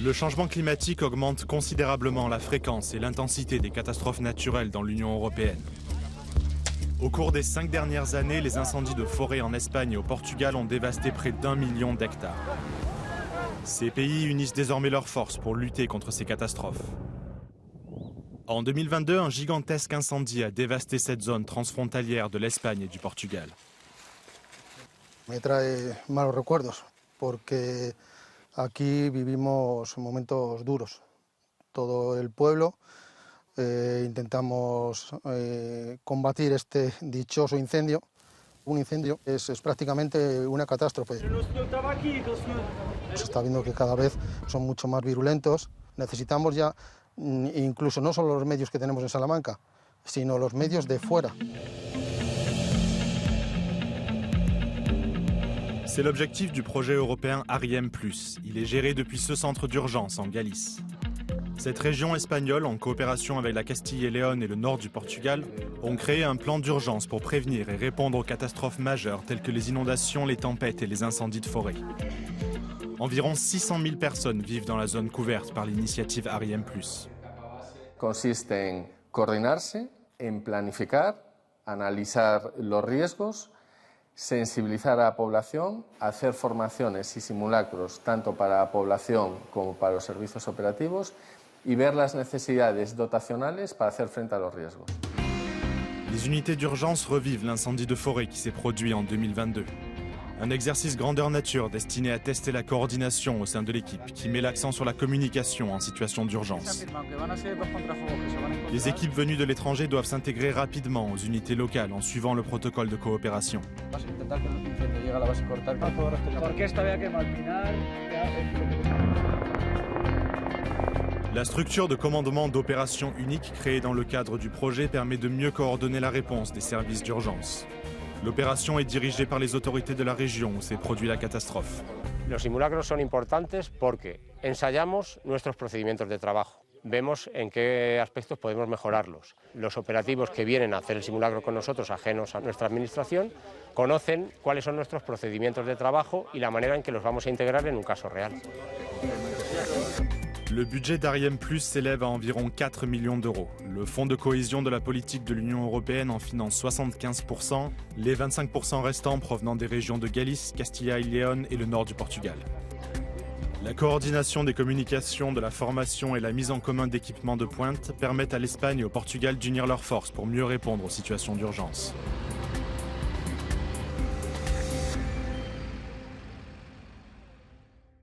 Le changement climatique augmente considérablement la fréquence et l'intensité des catastrophes naturelles dans l'Union européenne. Au cours des 5 dernières années, les incendies de forêt en Espagne et au Portugal ont dévasté près d'1 million d'hectares. Ces pays unissent désormais leurs forces pour lutter contre ces catastrophes. En 2022, un gigantesque incendie a dévasté cette zone transfrontalière de l'Espagne et du Portugal. Me trae malos recuerdos porque aquí vivimos momentos duros. Todo el pueblo intentamos combatir este dichoso incendio. Un incendio es prácticamente una catástrofe. Se está viendo que cada vez son mucho más virulentos. Necesitamos ya incluso no solo los medios que tenemos en Salamanca, sino los medios de fuera. C'est l'objectif du projet européen ARIEM+. Il est géré depuis ce centre d'urgence en Galice. Cette région espagnole, en coopération avec la Castille et Léon et le nord du Portugal, ont créé un plan d'urgence pour prévenir et répondre aux catastrophes majeures telles que les inondations, les tempêtes et les incendies de forêt. Environ 600 000 personnes vivent dans la zone couverte par l'initiative ARIEM+. Consiste en coordinarse, en planificar, analizar los riesgos, sensibilizar a la población, hacer formaciones y simulacros tanto para la población como para los servicios operativos y ver las necesidades dotacionales para hacer frente a los riesgos. Les unités d'urgence revivent l'incendie de forêt qui s'est produit en 2022. Un exercice grandeur nature destiné à tester la coordination au sein de l'équipe qui met l'accent sur la communication en situation d'urgence. Les équipes venues de l'étranger doivent s'intégrer rapidement aux unités locales en suivant le protocole de coopération. La structure de commandement d'opération unique créée dans le cadre du projet permet de mieux coordonner la réponse des services d'urgence. L'opération est dirigée par les autorités de la région où s'est produit la catastrophe. Los simulacros son importantes porque ensayamos nuestros procedimientos de trabajo. Vemos en qué aspectos podemos mejorarlos. Los operativos que vienen a hacer el simulacro con nosotros, ajenos a nuestra administración, conocen cuáles son nuestros procedimientos de trabajo y la manera en que los vamos a integrar en un caso real. Le budget d'ARIEM+ s'élève à environ 4 millions d'euros. Le fonds de cohésion de la politique de l'Union européenne en finance 75%, les 25% restants provenant des régions de Galice, Castilla y León et le nord du Portugal. La coordination des communications, de la formation et la mise en commun d'équipements de pointe permettent à l'Espagne et au Portugal d'unir leurs forces pour mieux répondre aux situations d'urgence.